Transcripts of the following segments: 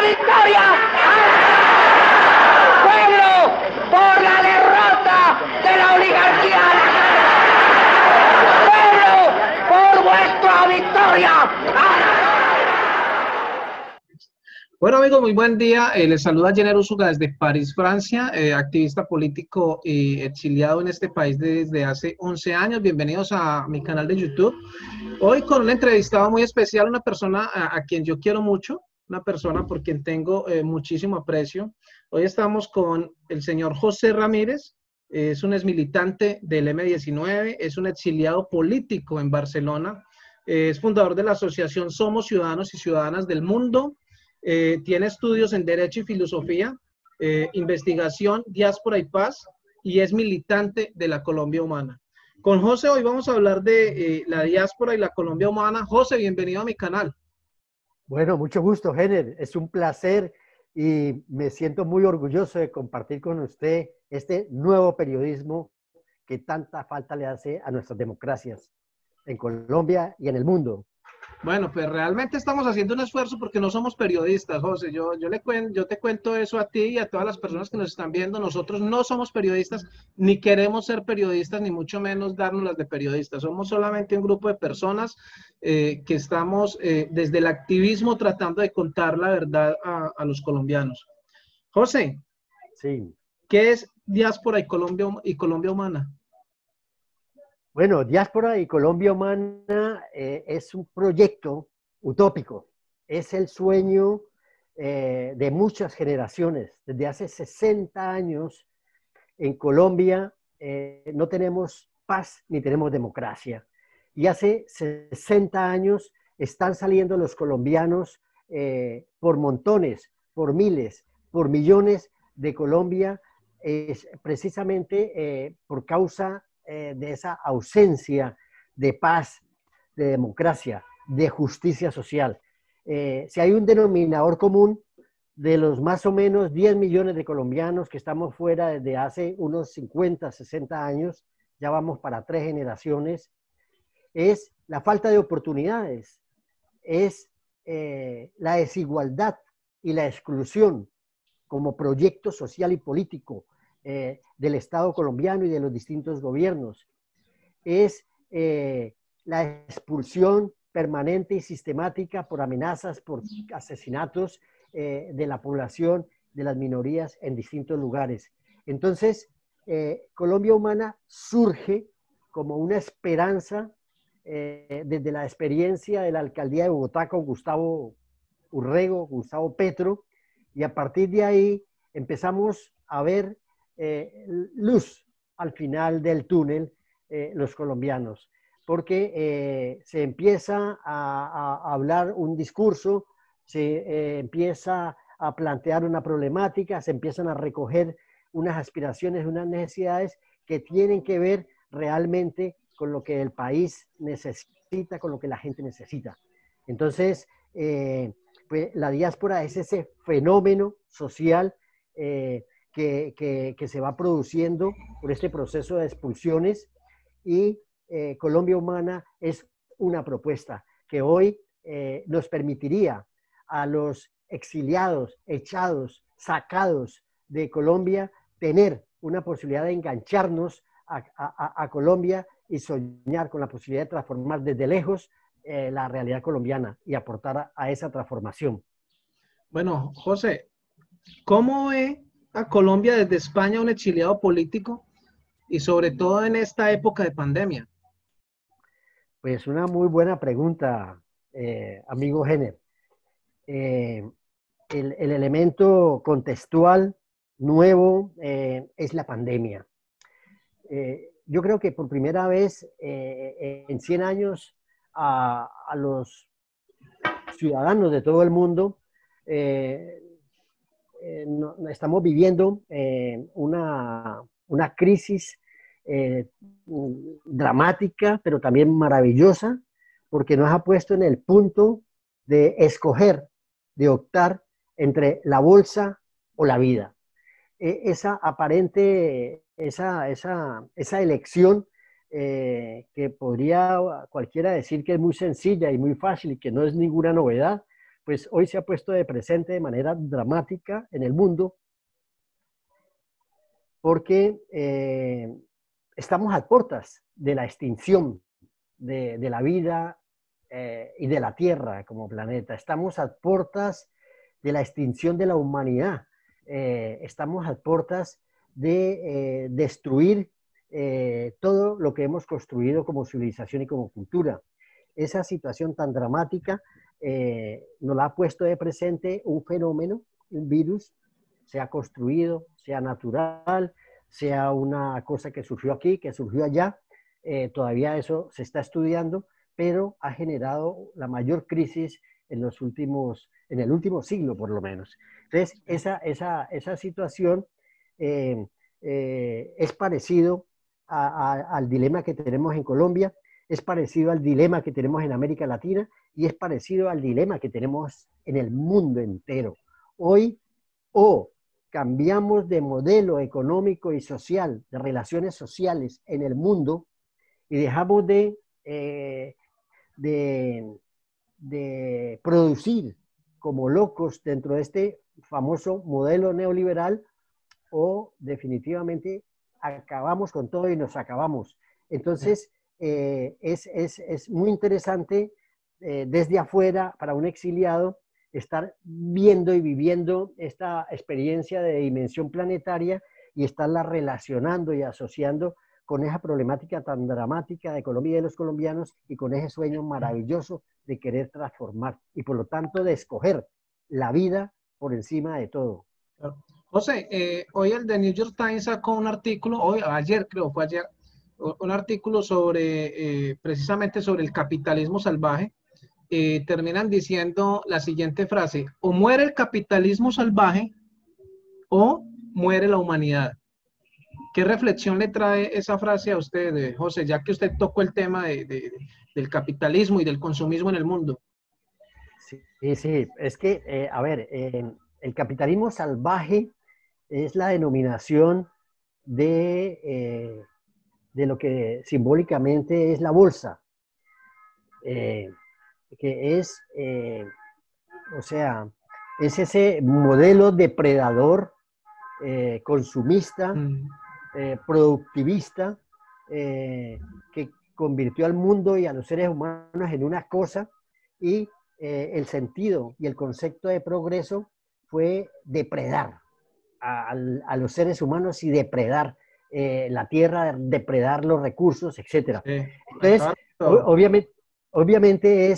victoria al pueblo por la derrota de la oligarquía. Pueblo por vuestra victoria. Bueno amigos, muy buen día. Les saluda Jenner Úsuga desde París, Francia, activista político y exiliado en este país desde hace 11 años. Bienvenidos a mi canal de YouTube. Hoy con un entrevistado muy especial, una persona a quien yo quiero mucho, una persona por quien tengo muchísimo aprecio. Hoy estamos con el señor José Ramírez, es un exmilitante del M-19, es un exiliado político en Barcelona, es fundador de la asociación Somos Ciudadanos y Ciudadanas del Mundo. Tiene estudios en Derecho y Filosofía, Investigación, Diáspora y Paz, y es militante de la Colombia Humana. Con José hoy vamos a hablar de la diáspora y la Colombia Humana. José, bienvenido a mi canal. Bueno, mucho gusto, Jenner. Es un placer y me siento muy orgulloso de compartir con usted este nuevo periodismo que tanta falta le hace a nuestras democracias en Colombia y en el mundo. Bueno, pues realmente estamos haciendo un esfuerzo porque no somos periodistas, José. Yo te cuento eso a ti y a todas las personas que nos están viendo. Nosotros no somos periodistas, ni queremos ser periodistas, ni mucho menos darnos las de periodistas. Somos solamente un grupo de personas que estamos desde el activismo tratando de contar la verdad a los colombianos. José, sí. ¿Qué es Diáspora y Colombia Humana? Bueno, Diáspora y Colombia Humana es un proyecto utópico. Es el sueño de muchas generaciones. Desde hace 60 años en Colombia no tenemos paz ni tenemos democracia. Y hace 60 años están saliendo los colombianos por montones, por miles, por millones de Colombia, precisamente por causa de esa ausencia de paz, de democracia, de justicia social. Si hay un denominador común de los más o menos 10 millones de colombianos que estamos fuera desde hace unos 50, 60 años, ya vamos para 3 generaciones, es la falta de oportunidades, es la desigualdad y la exclusión como proyecto social y político del Estado colombiano y de los distintos gobiernos. Es la expulsión permanente y sistemática por amenazas, por asesinatos de la población, de las minorías en distintos lugares. Entonces, Colombia Humana surge como una esperanza desde la experiencia de la alcaldía de Bogotá con Gustavo Urrego, Gustavo Petro, y a partir de ahí empezamos a ver luz al final del túnel los colombianos, porque se empieza a hablar un discurso, se empieza a plantear una problemática, se empiezan a recoger unas aspiraciones, unas necesidades que tienen que ver realmente con lo que el país necesita, con lo que la gente necesita. Entonces, pues la diáspora es ese fenómeno social que se va produciendo por este proceso de expulsiones y Colombia Humana es una propuesta que hoy nos permitiría a los exiliados, echados, sacados de Colombia, tener una posibilidad de engancharnos a Colombia y soñar con la posibilidad de transformar desde lejos la realidad colombiana y aportar a esa transformación. Bueno, José, ¿cómo ve a Colombia desde España un exiliado político y sobre todo en esta época de pandemia? Pues una muy buena pregunta, amigo Jenner. El elemento contextual nuevo es la pandemia. Yo creo que por primera vez en 100 años a los ciudadanos de todo el mundo estamos viviendo una crisis dramática, pero también maravillosa, porque nos ha puesto en el punto de escoger, de optar entre la bolsa o la vida. Esa aparente, esa elección que podría cualquiera decir que es muy sencilla y muy fácil y que no es ninguna novedad, pues hoy se ha puesto de presente de manera dramática en el mundo, porque estamos a puertas de la extinción de la vida y de la Tierra como planeta. Estamos a puertas de la extinción de la humanidad. Estamos a puertas de destruir todo lo que hemos construido como civilización y como cultura. Esa situación tan dramática nos la ha puesto de presente un fenómeno, un virus, sea construido, sea natural, sea una cosa que surgió aquí, que surgió allá. Todavía eso se está estudiando, pero ha generado la mayor crisis en el último siglo, por lo menos. Entonces, esa situación es parecido al dilema que tenemos en Colombia, es parecido al dilema que tenemos en América Latina y es parecido al dilema que tenemos en el mundo entero. Hoy, o cambiamos de modelo económico y social, de relaciones sociales en el mundo y dejamos de producir como locos dentro de este famoso modelo neoliberal, o definitivamente acabamos con todo y nos acabamos. Entonces, es muy interesante desde afuera para un exiliado estar viendo y viviendo esta experiencia de dimensión planetaria y estarla relacionando y asociando con esa problemática tan dramática de Colombia y de los colombianos y con ese sueño maravilloso de querer transformar y por lo tanto de escoger la vida por encima de todo. José, hoy el The New York Times sacó un artículo, ayer creo, fue ayer, un artículo sobre, precisamente sobre el capitalismo salvaje. Terminan diciendo la siguiente frase: o muere el capitalismo salvaje o muere la humanidad. ¿Qué reflexión le trae esa frase a usted, José, ya que usted tocó el tema del capitalismo y del consumismo en el mundo? Sí, es que, a ver, el capitalismo salvaje es la denominación de lo que simbólicamente es la bolsa, que es, o sea, es ese modelo depredador, consumista, productivista, que convirtió al mundo y a los seres humanos en una cosa, y el sentido y el concepto de progreso fue depredar a los seres humanos y depredar la tierra, depredar los recursos, etc. Sí, entonces, obviamente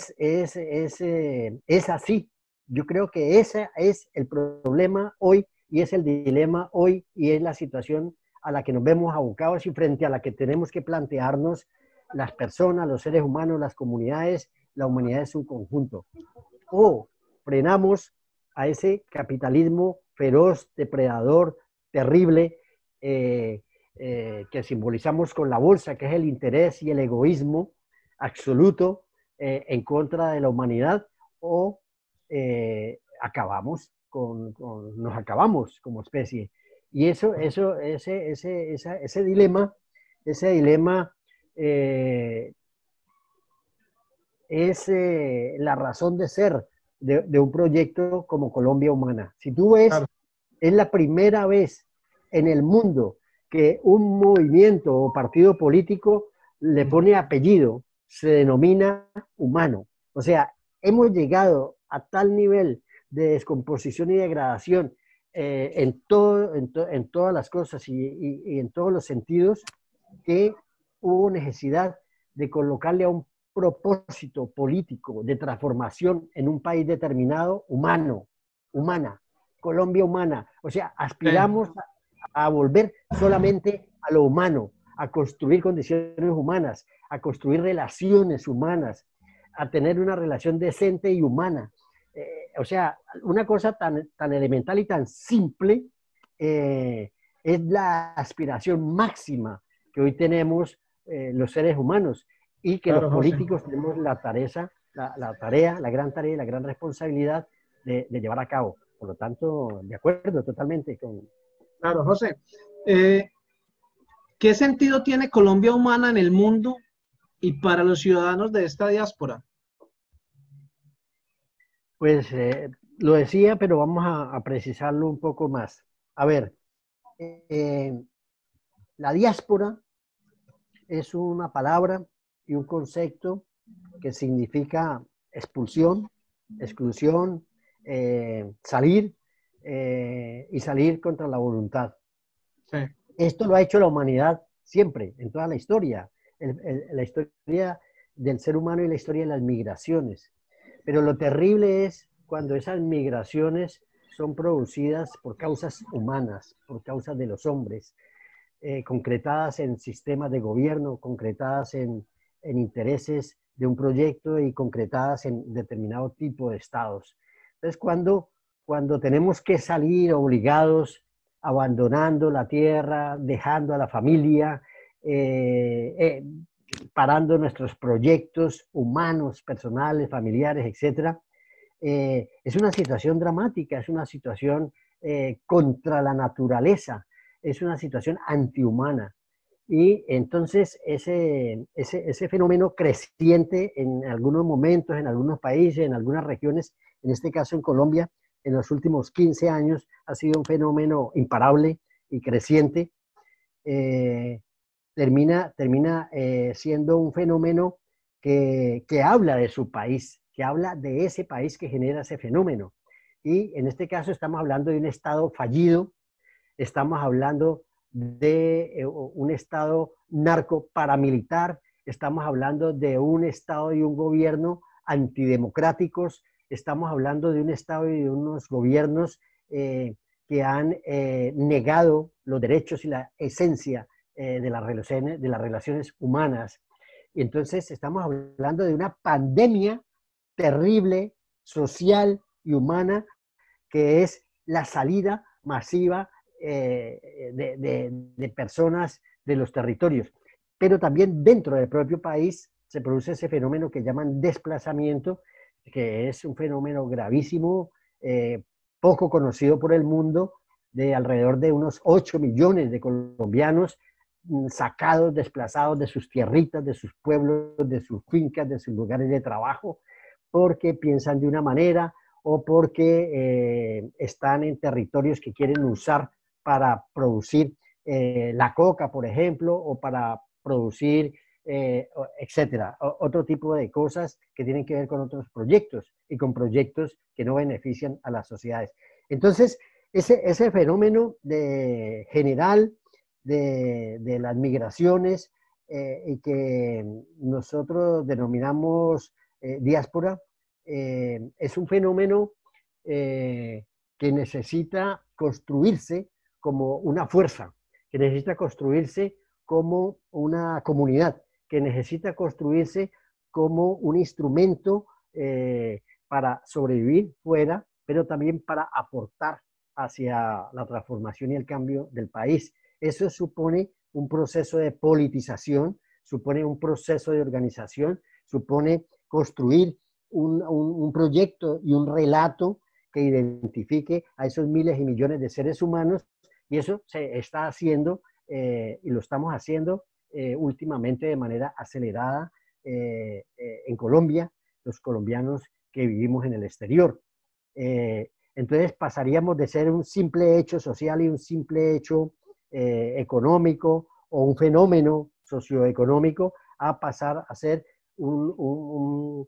es así. Yo creo que ese es el problema hoy y es el dilema hoy y es la situación a la que nos vemos abocados y frente a la que tenemos que plantearnos las personas, los seres humanos, las comunidades, la humanidad en su conjunto. O frenamos a ese capitalismo feroz, depredador, terrible, que simbolizamos con la bolsa, que es el interés y el egoísmo absoluto en contra de la humanidad, o nos acabamos como especie. Y ese dilema es la razón de ser de un proyecto como Colombia Humana. Si tú ves, claro, es la primera vez en el mundo que un movimiento o partido político le pone apellido, se denomina humano. O sea, hemos llegado a tal nivel de descomposición y degradación en todas las cosas y en todos los sentidos, que hubo necesidad de colocarle a un propósito político de transformación en un país determinado, humana, Colombia humana. O sea, aspiramos a volver solamente a lo humano, a construir condiciones humanas, a construir relaciones humanas, a tener una relación decente y humana. O sea, una cosa tan elemental y tan simple es la aspiración máxima que hoy tenemos los seres humanos, y que, claro, los políticos tenemos la gran tarea y la gran responsabilidad de llevar a cabo. Por lo tanto, de acuerdo totalmente con... Claro, José. ¿Qué sentido tiene Colombia Humana en el mundo y para los ciudadanos de esta diáspora? Pues lo decía, pero vamos a precisarlo un poco más. A ver, eh, la diáspora es una palabra y un concepto que significa expulsión, exclusión, salir y salir contra la voluntad. Sí, Esto lo ha hecho la humanidad siempre, en toda la historia, la historia del ser humano y la historia de las migraciones. Pero lo terrible es cuando esas migraciones son producidas por causas humanas, por causas de los hombres, concretadas en sistemas de gobierno, concretadas en intereses de un proyecto y concretadas en determinado tipo de estados. Entonces, cuando tenemos que salir obligados, abandonando la tierra, dejando a la familia, parando nuestros proyectos humanos, personales, familiares, etcétera, es una situación dramática, es una situación contra la naturaleza, es una situación antihumana. Y entonces ese fenómeno creciente en algunos momentos, en algunos países, en algunas regiones, en este caso en Colombia, en los últimos 15 años, ha sido un fenómeno imparable y creciente. Eh, termina siendo un fenómeno que habla de su país, que habla de ese país que genera ese fenómeno. Y en este caso estamos hablando de un Estado fallido, estamos hablando de un Estado narco-paramilitar, estamos hablando de un Estado y un gobierno antidemocráticos, estamos hablando de un Estado y de unos gobiernos que han negado los derechos y la esencia de las relaciones humanas. Y entonces estamos hablando de una pandemia terrible, social y humana, que es la salida masiva de personas de los territorios. Pero también dentro del propio país se produce ese fenómeno que llaman desplazamiento, que es un fenómeno gravísimo, poco conocido por el mundo, de alrededor de unos 8 millones de colombianos sacados, desplazados de sus tierritas, de sus pueblos, de sus fincas, de sus lugares de trabajo, porque piensan de una manera o porque están en territorios que quieren usar para producir la coca, por ejemplo, o para producir, etcétera, otro tipo de cosas que tienen que ver con otros proyectos y con proyectos que no benefician a las sociedades. Entonces, ese fenómeno general de las migraciones y que nosotros denominamos diáspora, es un fenómeno que necesita construirse como una fuerza, que necesita construirse como una comunidad, que necesita construirse como un instrumento para sobrevivir fuera, pero también para aportar hacia la transformación y el cambio del país. Eso supone un proceso de politización, supone un proceso de organización, supone construir un proyecto y un relato que identifique a esos miles y millones de seres humanos, y eso se está haciendo y lo estamos haciendo últimamente de manera acelerada en Colombia, los colombianos que vivimos en el exterior. Entonces pasaríamos de ser un simple hecho social y un simple hecho económico o un fenómeno socioeconómico a pasar a ser un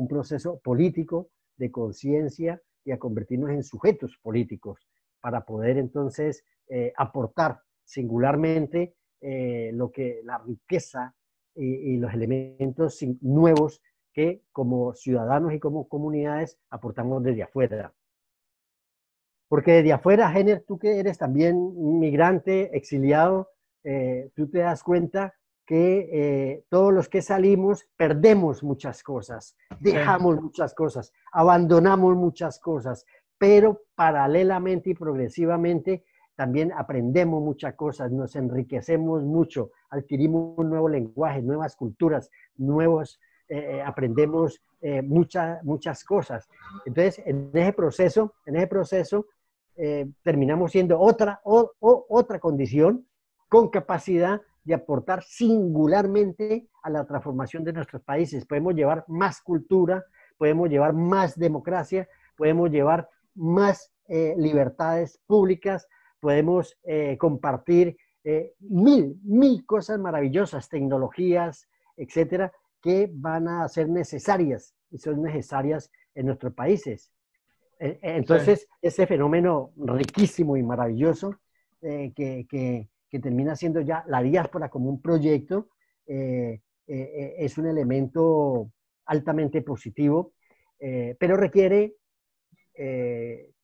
proceso político de conciencia y a convertirnos en sujetos políticos para poder entonces aportar singularmente la riqueza y los elementos nuevos que como ciudadanos y como comunidades aportamos desde afuera. Porque desde afuera, Jenner, tú que eres también migrante, exiliado, tú te das cuenta que todos los que salimos perdemos muchas cosas, dejamos muchas cosas, abandonamos muchas cosas, pero paralelamente y progresivamente también aprendemos muchas cosas, nos enriquecemos mucho, adquirimos un nuevo lenguaje, nuevas culturas, aprendemos muchas cosas. Entonces, en ese proceso terminamos siendo otra condición con capacidad de aportar singularmente a la transformación de nuestros países. Podemos llevar más cultura, podemos llevar más democracia, podemos llevar más libertades públicas, podemos compartir mil cosas maravillosas, tecnologías, etcétera, que van a ser necesarias y son necesarias en nuestros países. Entonces, sí, ese fenómeno riquísimo y maravilloso que termina siendo ya la diáspora como un proyecto, es un elemento altamente positivo, pero requiere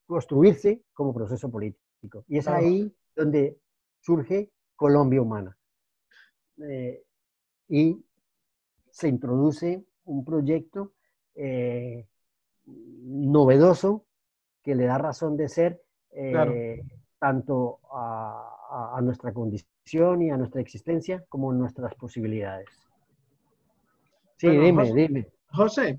construirse como proceso político. Y es ahí donde surge Colombia Humana. Y se introduce un proyecto novedoso que le da razón de ser tanto a nuestra condición y a nuestra existencia como a nuestras posibilidades. Sí, bueno, dime. José,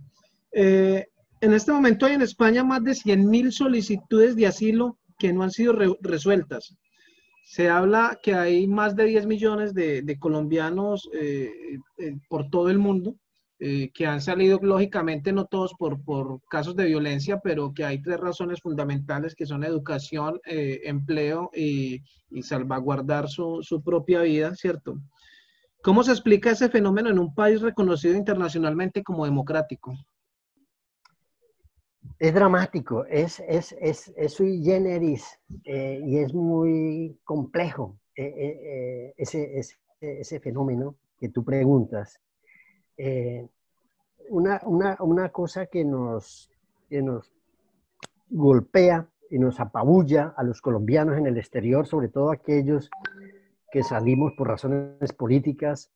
en este momento hay en España más de 100.000 solicitudes de asilo que no han sido resueltas. Se habla que hay más de 10 millones de colombianos por todo el mundo que han salido, lógicamente no todos por casos de violencia, pero que hay 3 razones fundamentales que son educación, empleo y salvaguardar su propia vida, ¿cierto? ¿Cómo se explica ese fenómeno en un país reconocido internacionalmente como democrático? Es dramático, es sui generis y es muy complejo ese fenómeno que tú preguntas. Una cosa que nos golpea y nos apabulla a los colombianos en el exterior, sobre todo aquellos que salimos por razones políticas,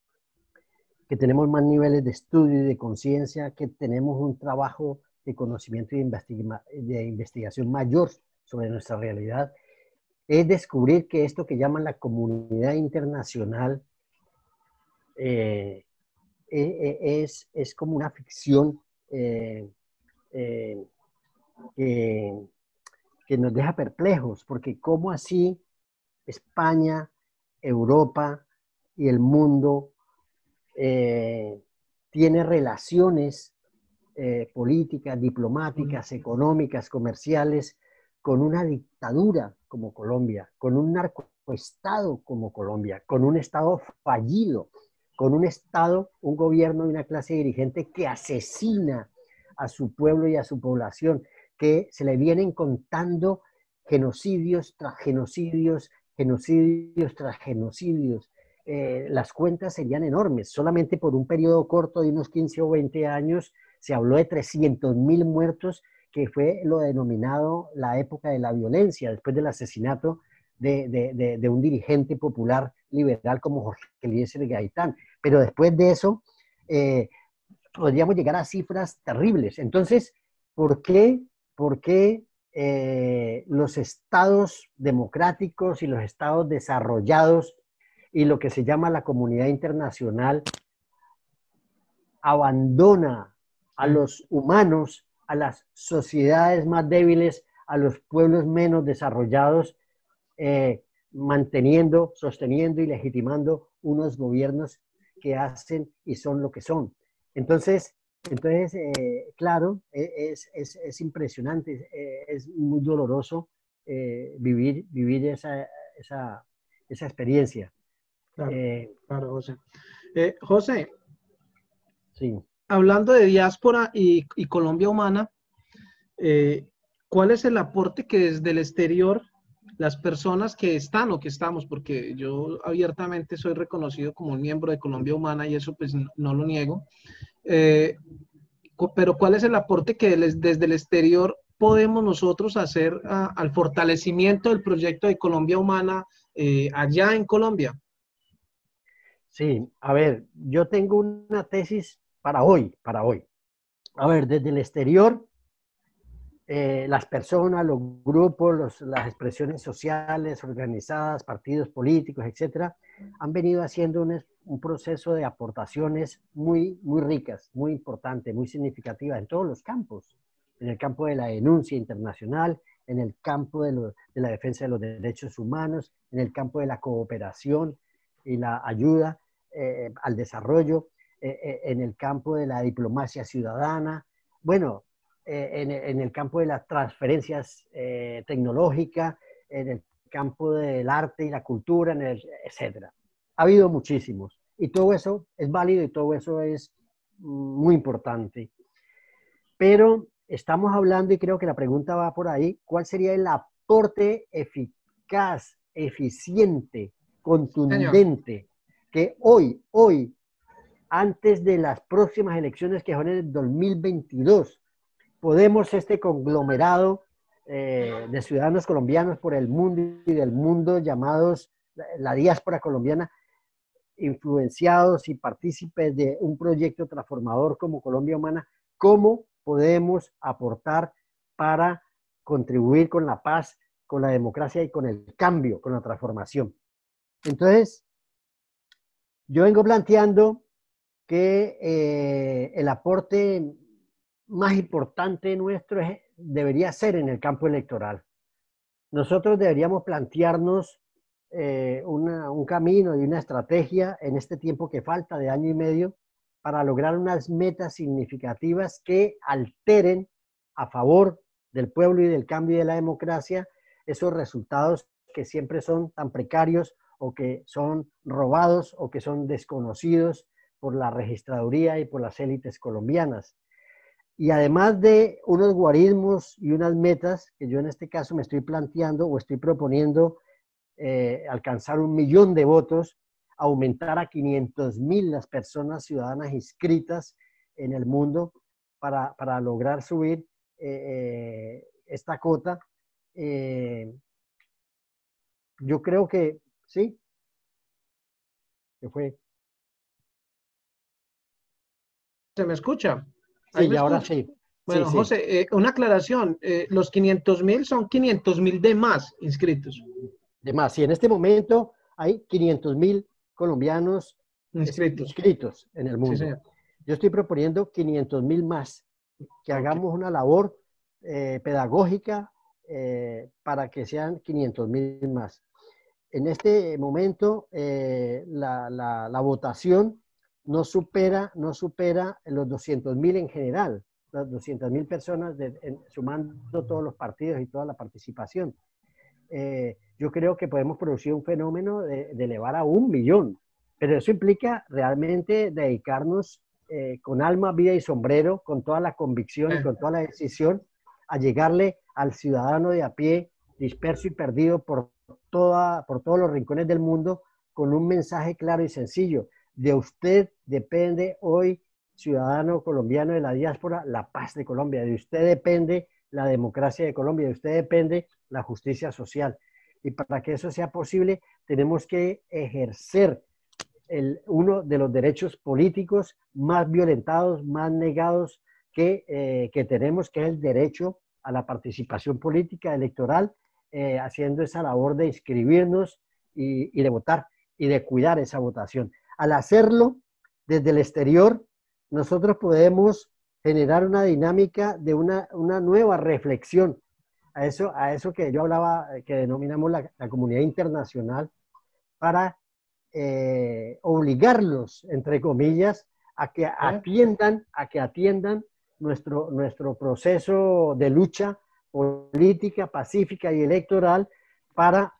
que tenemos más niveles de estudio y de conciencia, que tenemos un trabajo de conocimiento y de investigación mayor sobre nuestra realidad, es descubrir que esto que llaman la comunidad internacional es como una ficción que nos deja perplejos, porque ¿cómo así España, Europa y el mundo tiene relaciones políticas, diplomáticas, económicas, comerciales, con una dictadura como Colombia, con un narcoestado como Colombia, con un estado fallido, con un estado, un gobierno y una clase dirigente que asesina a su pueblo y a su población, que se le vienen contando genocidios tras genocidios, genocidios tras genocidios. Las cuentas serían enormes. Solamente por un periodo corto de unos 15 o 20 años se habló de 300.000 muertos, que fue lo denominado la época de la violencia, después del asesinato de un dirigente popular liberal como Jorge Eliezer Gaitán. Pero después de eso, podríamos llegar a cifras terribles. Entonces, ¿por qué los estados democráticos y los estados desarrollados y lo que se llama la comunidad internacional abandona a los humanos, a las sociedades más débiles, a los pueblos menos desarrollados, manteniendo, sosteniendo y legitimando unos gobiernos que hacen y son lo que son? Entonces claro, es impresionante, es muy doloroso vivir esa experiencia. Claro, claro, José. José, sí. Hablando de diáspora y Colombia Humana, ¿cuál es el aporte que desde el exterior las personas que están o que estamos, porque yo abiertamente soy reconocido como un miembro de Colombia Humana y eso pues no lo niego, pero ¿cuál es el aporte que desde el exterior podemos nosotros hacer al fortalecimiento del proyecto de Colombia Humana allá en Colombia? Sí, a ver, yo tengo una tesis para hoy. A ver, desde el exterior, las personas, los grupos, las expresiones sociales organizadas, partidos políticos, etcétera, han venido haciendo un proceso de aportaciones muy ricas, muy importantes, muy significativas en todos los campos. En el campo de la denuncia internacional, en el campo de la defensa de los derechos humanos, en el campo de la cooperación y la ayuda al desarrollo, en el campo de la diplomacia ciudadana, Bueno, en el campo de las transferencias tecnológicas, en el campo del arte y la cultura, etcétera. Ha habido muchísimos. Y todo eso es válido y todo eso es muy importante. Pero estamos hablando, y creo que la pregunta va por ahí, ¿cuál sería el aporte eficaz, eficiente, Señor. contundente, que hoy, antes de las próximas elecciones que son en el 2022, podemos este conglomerado de ciudadanos colombianos por el mundo y del mundo llamados la diáspora colombiana, influenciados y partícipes de un proyecto transformador como Colombia Humana, cómo podemos aportar para contribuir con la paz, con la democracia y con el cambio, con la transformación? Entonces, yo vengo planteando que el aporte más importante nuestro debería ser en el campo electoral. Nosotros deberíamos plantearnos un camino y una estrategia en este tiempo que falta de año y medio para lograr unas metas significativas que alteren a favor del pueblo y del cambio y de la democracia esos resultados que siempre son tan precarios o que son robados o que son desconocidos por la registraduría y por las élites colombianas. Y además de unos guarismos y unas metas que yo en este caso me estoy planteando o estoy proponiendo alcanzar 1 millón de votos, aumentar a 500.000 las personas ciudadanas inscritas en el mundo para lograr subir esta cota. Yo creo que sí, que fue. ¿Se me escucha? ¿Ahí Sí, me y ahora escucha? sí. Sí, Bueno, sí. José, una aclaración. Los 500.000 son 500.000 de más inscritos. De más, y en este momento hay 500.000 colombianos Inscritos. inscritos en el Sí, mundo. señor. Yo estoy proponiendo 500.000 más, que Ok. hagamos una labor pedagógica para que sean 500.000 más. En este momento, la votación no supera los 200.000 en general, las 200.000 personas, sumando todos los partidos y toda la participación. Yo creo que podemos producir un fenómeno de elevar a 1 millón, pero eso implica realmente dedicarnos con alma, vida y sombrero, con toda la convicción y con toda la decisión, a llegarle al ciudadano de a pie, disperso y perdido por todos los rincones del mundo, con un mensaje claro y sencillo. De usted depende hoy, ciudadano colombiano de la diáspora, la paz de Colombia. De usted depende la democracia de Colombia. De usted depende la justicia social. Y para que eso sea posible, tenemos que ejercer uno de los derechos políticos más violentados, más negados que tenemos, que es el derecho a la participación política electoral, haciendo esa labor de inscribirnos y de votar y de cuidar esa votación. Al hacerlo desde el exterior, nosotros podemos generar una dinámica de una nueva reflexión a eso que yo hablaba, que denominamos la comunidad internacional, para obligarlos, entre comillas, a que atiendan nuestro proceso de lucha política, pacífica y electoral para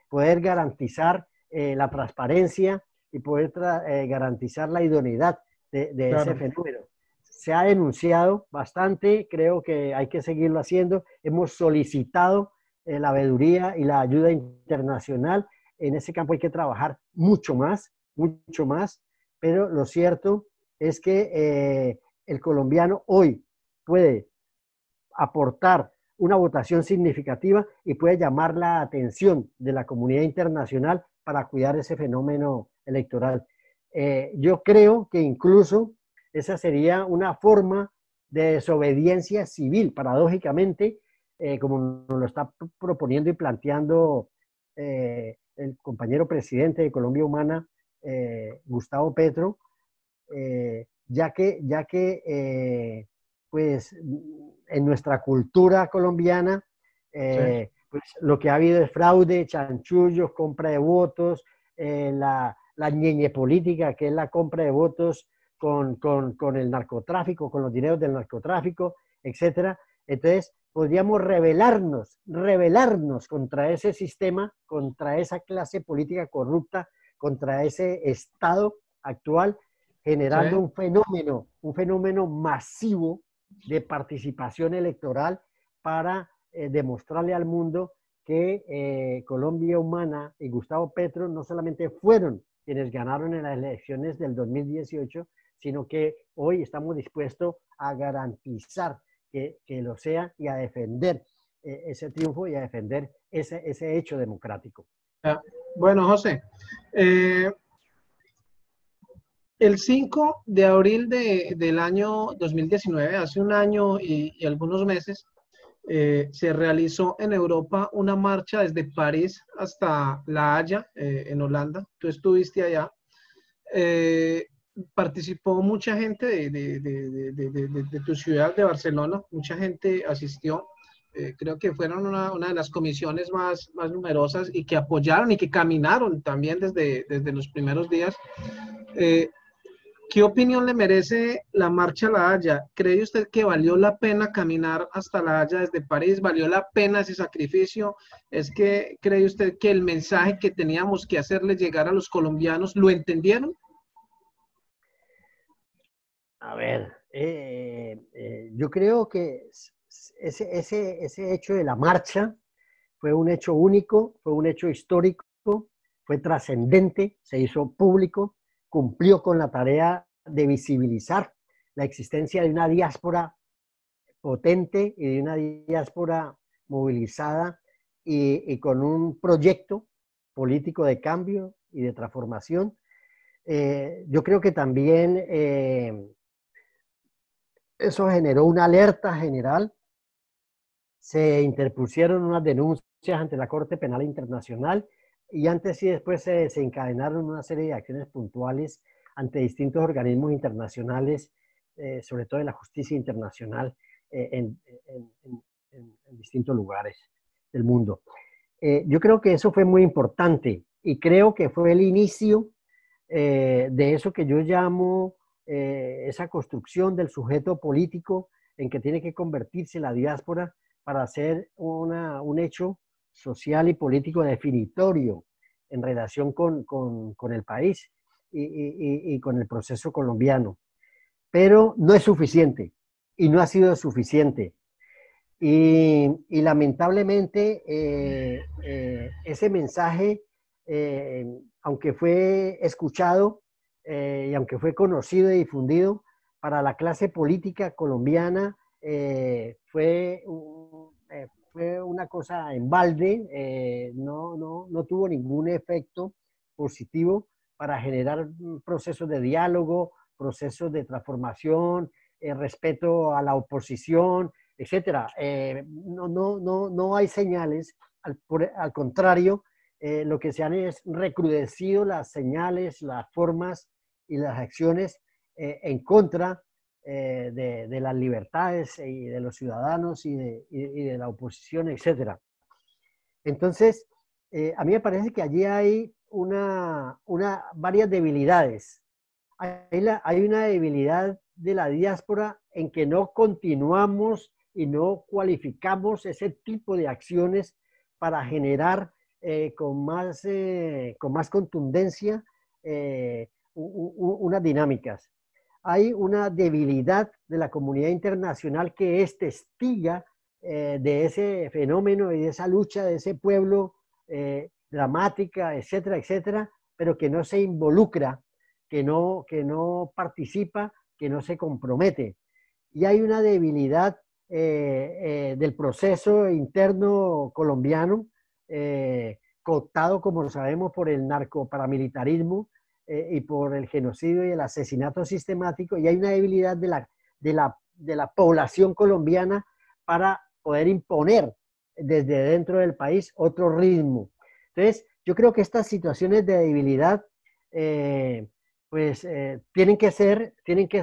poder garantizar la transparencia y poder garantizar la idoneidad de ese fenómeno. Se ha denunciado bastante, creo que hay que seguirlo haciendo. Hemos solicitado la veeduría y la ayuda internacional. En ese campo hay que trabajar mucho más, pero lo cierto es que el colombiano hoy puede aportar una votación significativa y puede llamar la atención de la comunidad internacional para cuidar ese fenómeno electoral. Yo creo que incluso esa sería una forma de desobediencia civil, paradójicamente, como nos lo está proponiendo y planteando el compañero presidente de Colombia Humana, Gustavo Petro, ya que pues en nuestra cultura colombiana, pues lo que ha habido es fraude, chanchullos, compra de votos, la ñeñe política, que es la compra de votos con el narcotráfico, con los dineros del narcotráfico, etcétera. Entonces, podríamos rebelarnos contra ese sistema, contra esa clase política corrupta, contra ese Estado actual, generando Sí. un fenómeno masivo de participación electoral para demostrarle al mundo que Colombia Humana y Gustavo Petro no solamente fueron quienes ganaron en las elecciones del 2018, sino que hoy estamos dispuestos a garantizar que lo sea y a defender ese triunfo y a defender ese hecho democrático. Ya. Bueno, José, eh, el 5 de abril del año 2019, hace un año y algunos meses, se realizó en Europa una marcha desde París hasta La Haya, en Holanda. Tú estuviste allá. Eh, Participó mucha gente de tu ciudad, de Barcelona. Mucha gente asistió. Creo que fueron una de las comisiones más numerosas y que apoyaron y que caminaron también desde los primeros días. Eh, ¿Qué opinión le merece la marcha a La Haya? ¿Cree usted que valió la pena caminar hasta La Haya desde París? ¿Valió la pena ese sacrificio? ¿Es que cree usted que el mensaje que teníamos que hacerle llegar a los colombianos lo entendieron? A ver, yo creo que ese hecho de la marcha fue un hecho único, fue un hecho histórico, fue trascendente, se hizo público, cumplió con la tarea de visibilizar la existencia de una diáspora potente y de una diáspora movilizada y con un proyecto político de cambio y de transformación. Yo creo que también eso generó una alerta general, se interpusieron unas denuncias ante la Corte Penal Internacional y antes y después se encadenaron una serie de acciones puntuales ante distintos organismos internacionales, sobre todo de la justicia internacional en distintos lugares del mundo. Yo creo que eso fue muy importante y creo que fue el inicio de eso que yo llamo esa construcción del sujeto político en que tiene que convertirse la diáspora para hacer un hecho social y político definitorio en relación con el país y con el proceso colombiano. Pero no es suficiente y no ha sido suficiente. Y lamentablemente ese mensaje, aunque fue escuchado y aunque fue conocido y difundido, para la clase política colombiana fue una cosa en balde, no tuvo ningún efecto positivo para generar procesos de diálogo, procesos de transformación, respeto a la oposición, etcétera. No hay señales, al contrario, lo que se han es recrudecido las señales, las formas y las acciones en contra de las libertades y de los ciudadanos y de la oposición, etcétera. Entonces, a mí me parece que allí hay varias debilidades. Hay una debilidad de la diáspora en que no continuamos y no cualificamos ese tipo de acciones para generar con más contundencia unas dinámicas. Hay una debilidad de la comunidad internacional que es testiga de ese fenómeno y de esa lucha de ese pueblo dramática, etcétera, etcétera, pero que no se involucra, que no participa, que no se compromete. Y hay una debilidad del proceso interno colombiano, cooptado, como lo sabemos, por el narcoparamilitarismo y por el genocidio y el asesinato sistemático, y hay una debilidad de la población colombiana para poder imponer desde dentro del país otro ritmo. Entonces, yo creo que estas situaciones de debilidad tienen que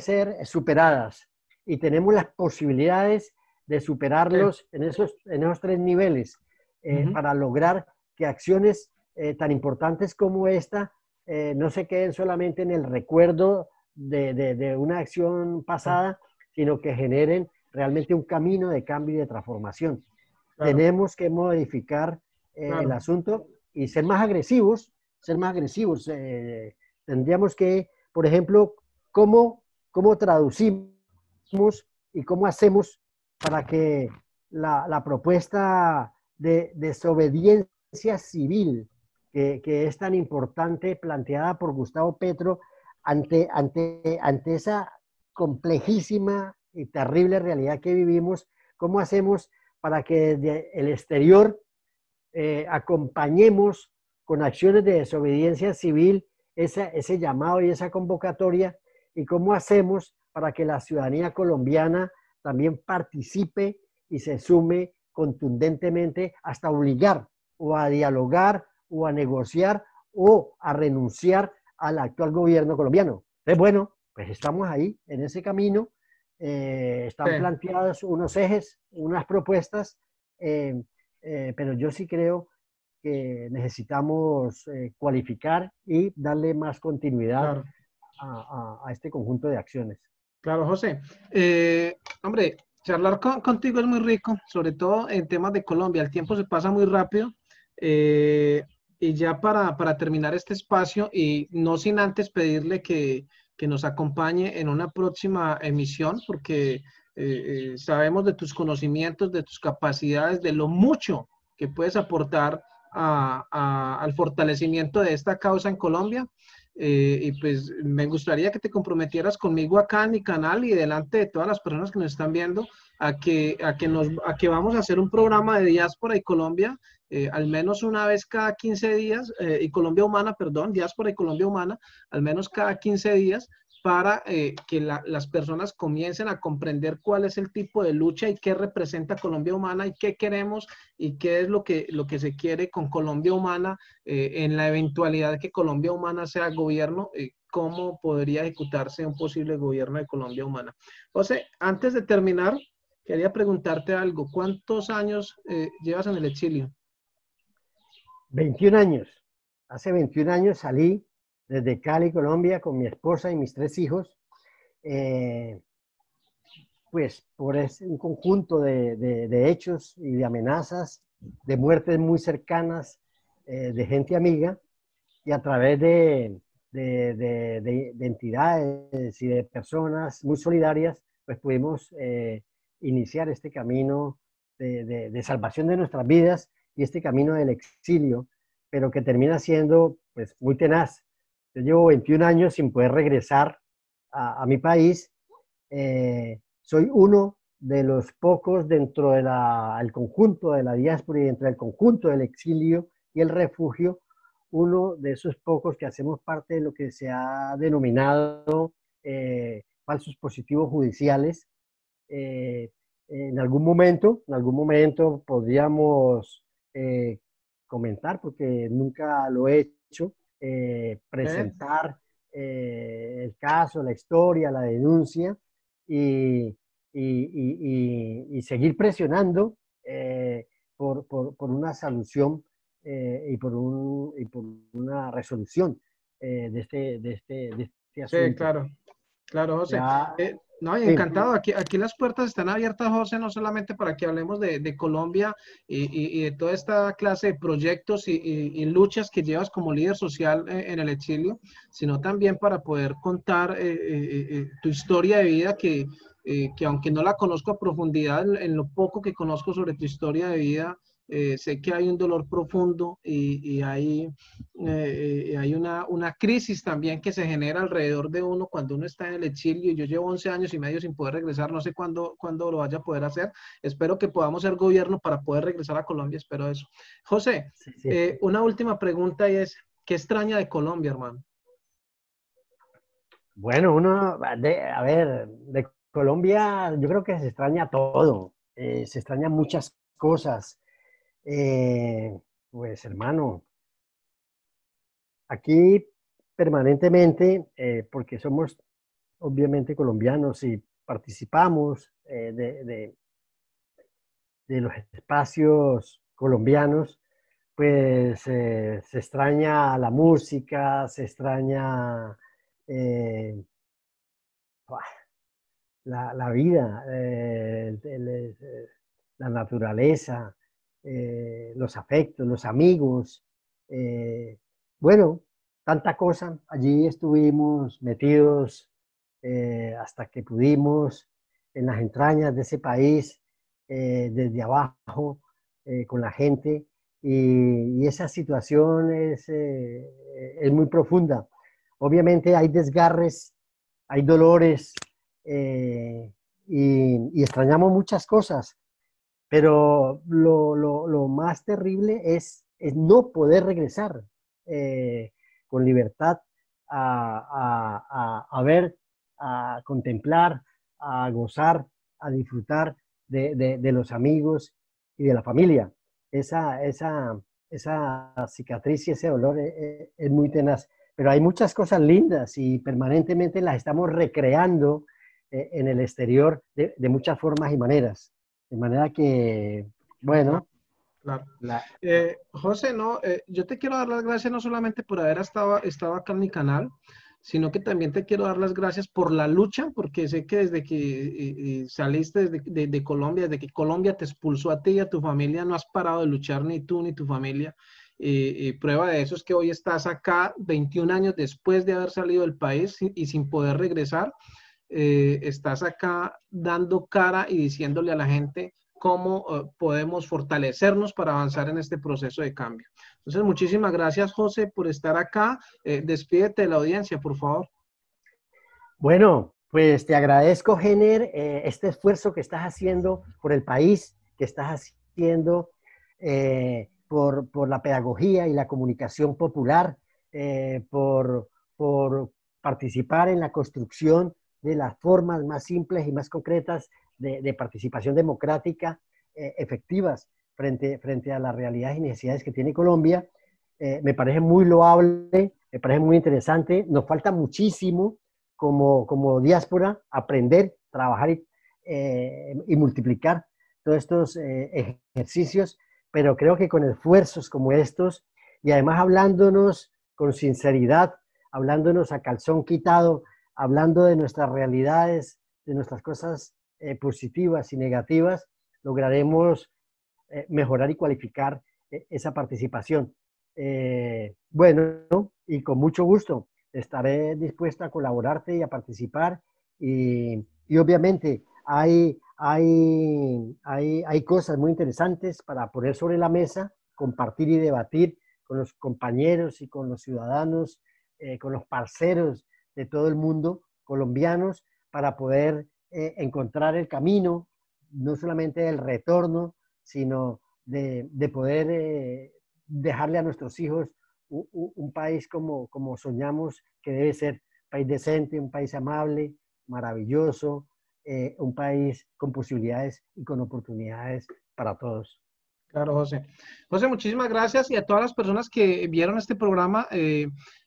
ser superadas y tenemos las posibilidades de superarlos en esos tres niveles para lograr que acciones tan importantes como esta no se queden solamente en el recuerdo de una acción pasada, sino que generen realmente un camino de cambio y de transformación. Claro, Tenemos que modificar el claro, asunto y ser más agresivos, ser más agresivos. Tendríamos que, por ejemplo, cómo traducimos y cómo hacemos para que la propuesta de desobediencia civil, que es tan importante, planteada por Gustavo Petro, ante esa complejísima y terrible realidad que vivimos, ¿cómo hacemos para que desde el exterior acompañemos con acciones de desobediencia civil ese llamado y esa convocatoria? ¿Y cómo hacemos para que la ciudadanía colombiana también participe y se sume contundentemente hasta obligar o a dialogar o a negociar o a renunciar al actual gobierno colombiano? Entonces, bueno, pues estamos ahí en ese camino. sí, Están planteados unos ejes, unas propuestas, eh, pero yo sí creo que necesitamos cualificar y darle más continuidad claro. a este conjunto de acciones. Claro, José. Hombre, charlar contigo es muy rico, sobre todo en temas de Colombia. El tiempo se pasa muy rápido. eh, y ya para terminar este espacio, y no sin antes pedirle que nos acompañe en una próxima emisión, porque sabemos de tus conocimientos, de tus capacidades, de lo mucho que puedes aportar al fortalecimiento de esta causa en Colombia. Y pues me gustaría que te comprometieras conmigo acá en mi canal y delante de todas las personas que nos están viendo a que vamos a hacer un programa de diáspora y Colombia, al menos una vez cada 15 días, y Colombia Humana, perdón, diáspora y Colombia Humana, al menos cada 15 días, para que las personas comiencen a comprender cuál es el tipo de lucha y qué representa Colombia Humana y qué queremos y qué es lo que se quiere con Colombia Humana, en la eventualidad de que Colombia Humana sea gobierno, cómo podría ejecutarse un posible gobierno de Colombia Humana. José, antes de terminar, quería preguntarte algo. ¿Cuántos años llevas en el exilio? 21 años. Hace 21 años salí desde Cali, Colombia, con mi esposa y mis 3 hijos, eh, pues por un conjunto de hechos y de amenazas, de muertes muy cercanas, de gente amiga, y a través de entidades y de personas muy solidarias, pues pudimos iniciar este camino de salvación de nuestras vidas y este camino del exilio, pero que termina siendo pues muy tenaz. Yo llevo 21 años sin poder regresar a mi país. Soy uno de los pocos dentro del conjunto de la diáspora y dentro del conjunto del exilio y el refugio, uno de esos pocos que hacemos parte de lo que se ha denominado falsos positivos judiciales. Eh, en algún momento podríamos comentar, porque nunca lo he hecho, ¿Eh? presentar el caso, la historia, la denuncia y, y seguir presionando por una solución y por una resolución de este Sí, asunto. claro. Claro, José. Ya, No, y sí, encantado. Aquí las puertas están abiertas, José, no solamente para que hablemos de Colombia y de toda esta clase de proyectos y luchas que llevas como líder social en el exilio, sino también para poder contar tu historia de vida, que aunque no la conozco a profundidad, en lo poco que conozco sobre tu historia de vida, sé que hay un dolor profundo y hay una crisis también que se genera alrededor de uno cuando uno está en el exilio. Yo llevo 11 años y medio sin poder regresar, no sé cuándo lo vaya a poder hacer. Espero que podamos ser gobierno para poder regresar a Colombia, espero eso. José, sí, sí. una última pregunta y es, ¿qué extraña de Colombia, hermano? Bueno, a ver, de Colombia yo creo que se extraña todo, se extrañan muchas cosas. Pues hermano, aquí permanentemente, porque somos obviamente colombianos y participamos de los espacios colombianos, pues se extraña la música, se extraña la vida, la naturaleza, los afectos, los amigos, bueno, tanta cosa. Allí estuvimos metidos hasta que pudimos en las entrañas de ese país, desde abajo, con la gente, y esa situación es muy profunda. Obviamente hay desgarres, hay dolores, y extrañamos muchas cosas, pero lo más terrible es no poder regresar con libertad a ver, a contemplar, a gozar, a disfrutar de los amigos y de la familia. Esa cicatriz y ese dolor es muy tenaz, pero hay muchas cosas lindas y permanentemente las estamos recreando en el exterior de muchas formas y maneras. De manera que, bueno. Claro. José, no, yo te quiero dar las gracias no solamente por haber estado acá en mi canal, sino que también te quiero dar las gracias por la lucha, porque sé que desde que saliste de Colombia, desde que Colombia te expulsó a ti y a tu familia, no has parado de luchar ni tú ni tu familia. Prueba de eso es que hoy estás acá 21 años después de haber salido del país y sin poder regresar. Estás acá dando cara y diciéndole a la gente cómo podemos fortalecernos para avanzar en este proceso de cambio. Entonces, muchísimas gracias, José, por estar acá. Despídete de la audiencia, por favor. Bueno, pues te agradezco, Jenner, este esfuerzo que estás haciendo por el país, que estás haciendo por la pedagogía y la comunicación popular, por participar en la construcción de las formas más simples y más concretas de participación democrática efectivas frente a las realidades y necesidades que tiene Colombia. Me parece muy loable, me parece muy interesante. Nos falta muchísimo como diáspora aprender, trabajar y multiplicar todos estos ejercicios, pero creo que con esfuerzos como estos, y además hablándonos con sinceridad, hablándonos a calzón quitado, hablando de nuestras realidades, de nuestras cosas positivas y negativas, lograremos mejorar y cualificar esa participación. Bueno, y con mucho gusto estaré dispuesto a colaborarte y a participar, y obviamente hay cosas muy interesantes para poner sobre la mesa, compartir y debatir con los compañeros y con los ciudadanos, con los parceros de todo el mundo, colombianos, para poder encontrar el camino, no solamente del retorno, sino de poder dejarle a nuestros hijos un país como soñamos que debe ser: un país decente, un país amable, maravilloso, un país con posibilidades y con oportunidades para todos. Claro, José. José, muchísimas gracias, y a todas las personas que vieron este programa,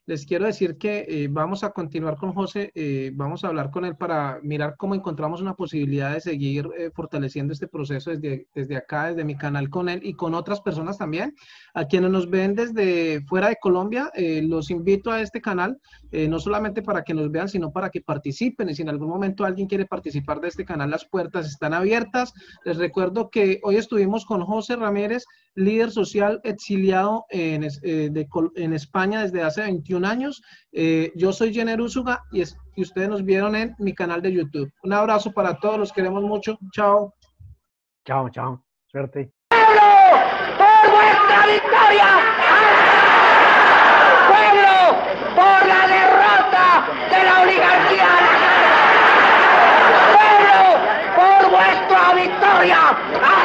les quiero decir que vamos a continuar con José, vamos a hablar con él para mirar cómo encontramos una posibilidad de seguir fortaleciendo este proceso desde acá, desde mi canal, con él y con otras personas también. A quienes nos ven desde fuera de Colombia, los invito a este canal, no solamente para que nos vean, sino para que participen, y si en algún momento alguien quiere participar de este canal, las puertas están abiertas. Les recuerdo que hoy estuvimos con José Ramírez, líder social exiliado en España desde hace 21 años. Yo soy Jenner Úsuga y ustedes nos vieron en mi canal de YouTube. Un abrazo para todos, los queremos mucho. Chao. Chao, chao. Suerte. ¡Pueblo! ¡Por vuestra victoria! ¡Pueblo! ¡Por la derrota de la oligarquía! ¡Pueblo! ¡Por vuestra victoria!